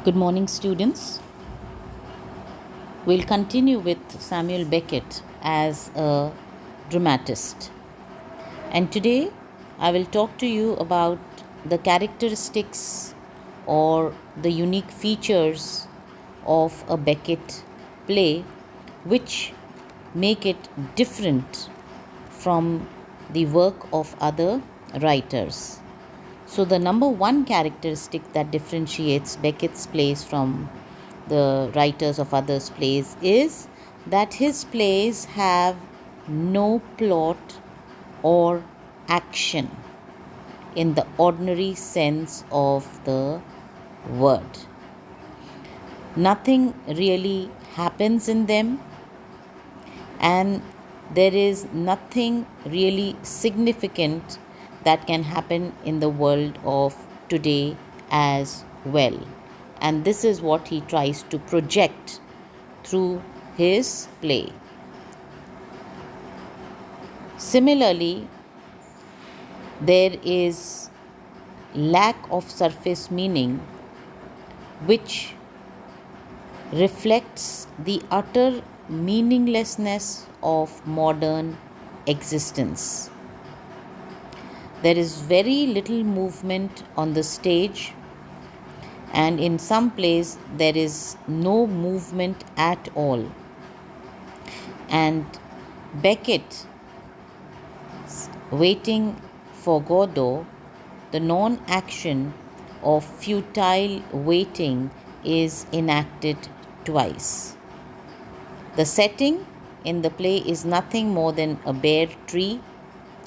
Good morning, students. We'll continue with Samuel Beckett as a dramatist. And today I will talk to you about the characteristics or the unique features of a Beckett play which make it different from the work of other writers. So, the number one characteristic that differentiates Beckett's plays from the writers of others' plays is that his plays have no plot or action in the ordinary sense of the word. Nothing really happens in them, and there is nothing really significant that can happen in the world of today as well. And this is what he tries to project through his play. Similarly, there is lack of surface meaning which reflects the utter meaninglessness of modern existence. There is very little movement on the stage, and in some plays there is no movement at all. And Beckett, Waiting for Godot, the non-action of futile waiting is enacted twice. The setting in the play is nothing more than a bare tree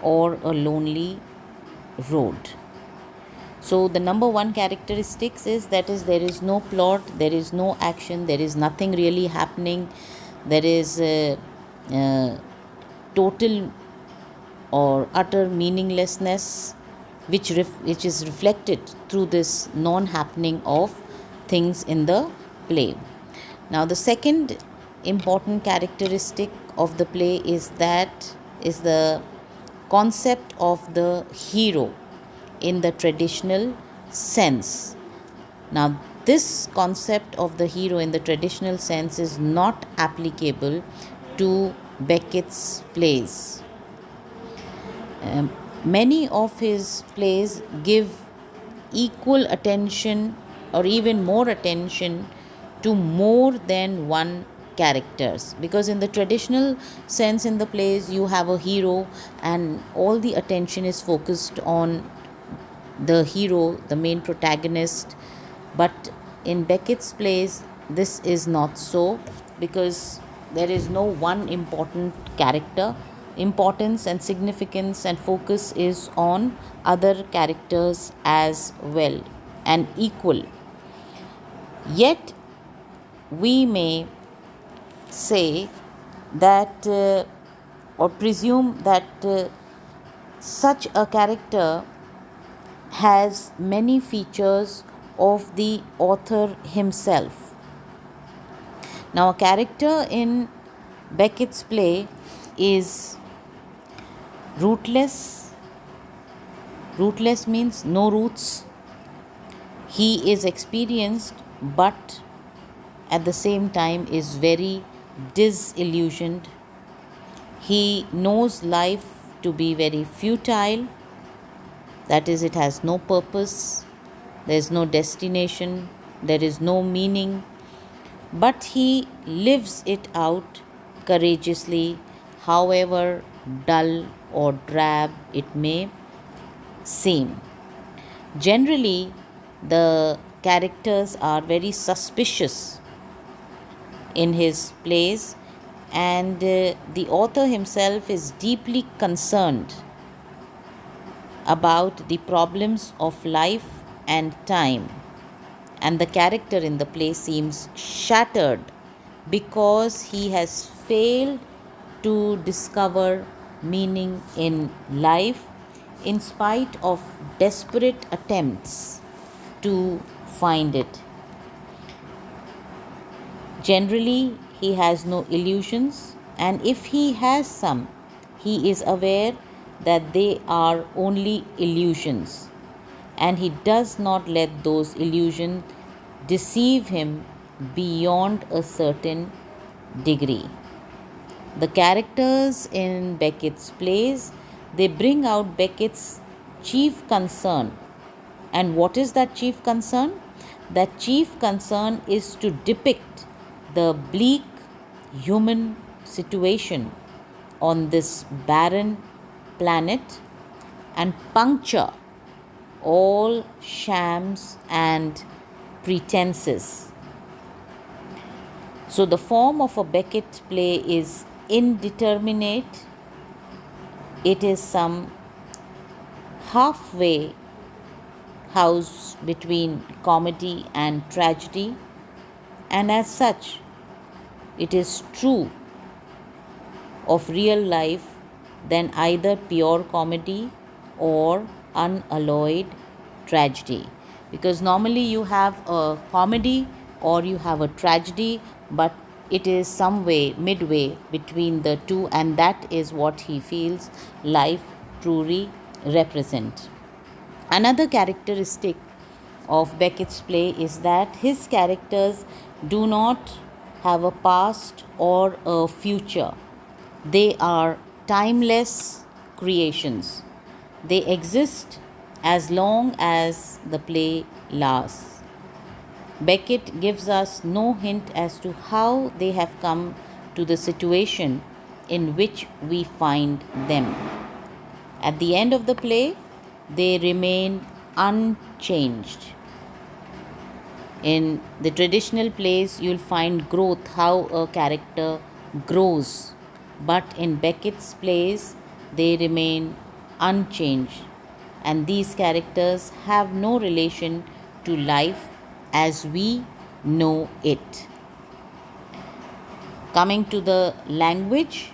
or a lonely road. So the number one characteristics is there is no plot, there is no action, there is nothing really happening, there is total or utter meaninglessness which is reflected through this non-happening of things in the play. Now the second important characteristic of the play is the concept of the hero in the traditional sense. Now this concept of the hero in the traditional sense is not applicable to Beckett's plays. Many of his plays give equal attention or even more attention to more than one characters, because in the traditional sense in the plays you have a hero and all the attention is focused on the hero, the main protagonist. But in Beckett's plays this is not so, because there is no one important character. Importance and significance and focus is on other characters as well and equal. Yet we may say that or presume that such a character has many features of the author himself. Now a character in Beckett's play is rootless. Rootless means no roots. He is experienced but at the same time is very disillusioned. He knows life to be very futile, that is, it has no purpose, there is no destination, there is no meaning, but he lives it out courageously, however dull or drab it may seem. Generally, the characters are very suspicious in his plays, and the author himself is deeply concerned about the problems of life and time, and the character in the play seems shattered because he has failed to discover meaning in life in spite of desperate attempts to find it. Generally, he has no illusions, and if he has some, he is aware that they are only illusions, and he does not let those illusions deceive him beyond a certain degree. The characters in Beckett's plays, they bring out Beckett's chief concern. And what is that chief concern? That chief concern is to depict the bleak human situation on this barren planet and puncture all shams and pretenses. So, the form of a Beckett play is indeterminate, it is some halfway house between comedy and tragedy, and as such, it is true of real life than either pure comedy or unalloyed tragedy. Because normally you have a comedy or you have a tragedy, but it is some way midway between the two, and that is what he feels life truly represents. Another characteristic of Beckett's play is that his characters do not have a past or a future. They are timeless creations. They exist as long as the play lasts. Beckett gives us no hint as to how they have come to the situation in which we find them. At the end of the play, they remain unchanged. In the traditional plays, you'll find growth, how a character grows. But in Beckett's plays, they remain unchanged. And these characters have no relation to life as we know it. Coming to the language,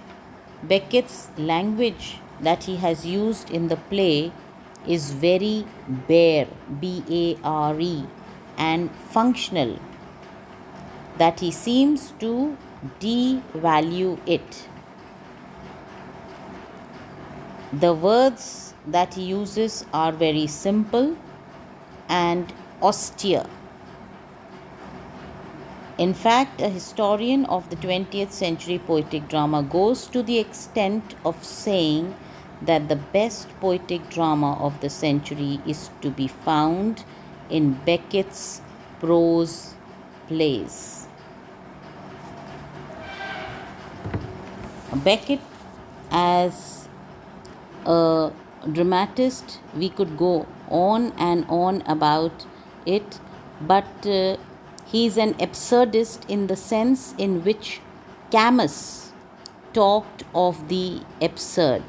Beckett's language that he has used in the play is very bare, B-A-R-E, and functional, that he seems to devalue it. The words that he uses are very simple and austere. In fact, a historian of the 20th century poetic drama goes to the extent of saying that the best poetic drama of the century is to be found in Beckett's prose plays. Beckett, as a dramatist, we could go on and on about it, but he is an absurdist in the sense in which Camus talked of the absurd.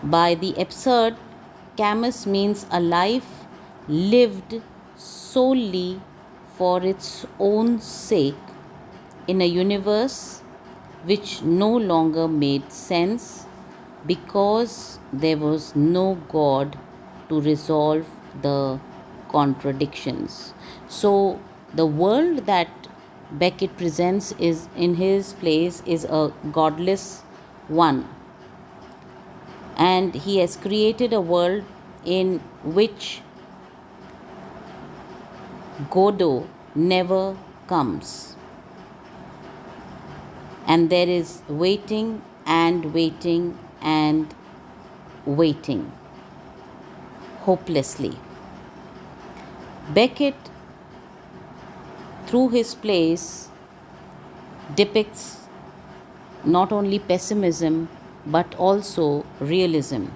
By the absurd, Camus means a life lived solely for its own sake in a universe which no longer made sense because there was no God to resolve the contradictions. So, the world that Beckett presents is in his plays is a godless one, and he has created a world in which Godot never comes, and there is waiting and waiting and waiting hopelessly. Beckett, through his plays, depicts not only pessimism but also realism.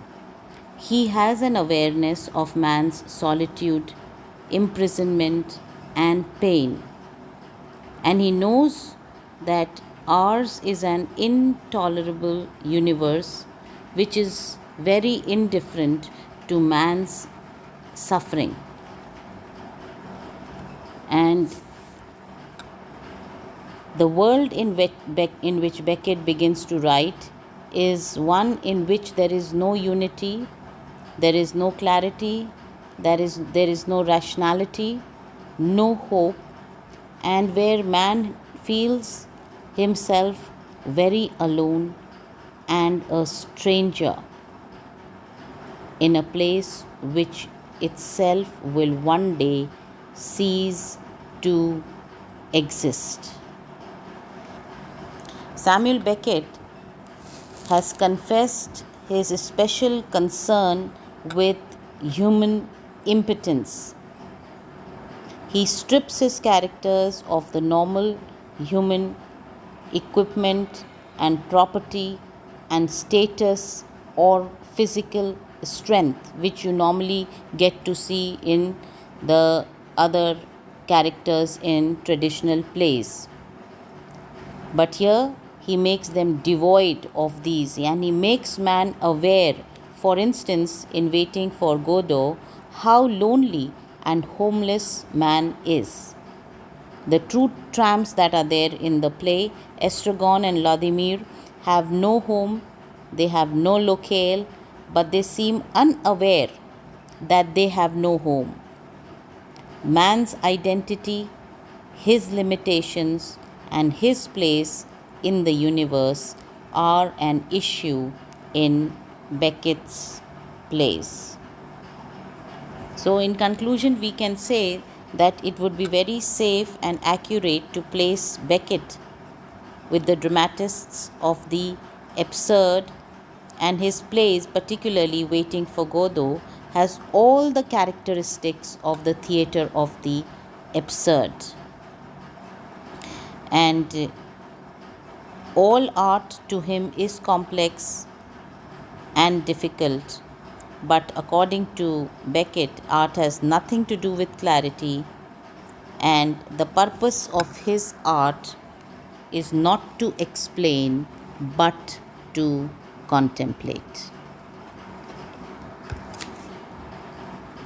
He has an awareness of man's solitude, imprisonment, and pain, and he knows that ours is an intolerable universe which is very indifferent to man's suffering. And the world in which Beckett begins to write is one in which there is no unity, there is no clarity, there is no rationality, no hope, and where man feels himself very alone and a stranger in a place which itself will one day cease to exist. Samuel Beckett has confessed his special concern with human impotence. He strips his characters of the normal human equipment and property and status or physical strength, which you normally get to see in the other characters in traditional plays. But here he makes them devoid of these, and he makes man aware, for instance, in Waiting for Godot, how lonely and homeless man is. The true tramps that are there in the play, Estragon and Vladimir, have no home, they have no locale, but they seem unaware that they have no home. Man's identity, his limitations, and his place in the universe are an issue in Beckett's plays. So, in conclusion, we can say that it would be very safe and accurate to place Beckett with the dramatists of the absurd, and his plays, particularly Waiting for Godot, has all the characteristics of the theatre of the absurd. And all art to him is complex and difficult, but according to Beckett, art has nothing to do with clarity, and the purpose of his art is not to explain but to contemplate.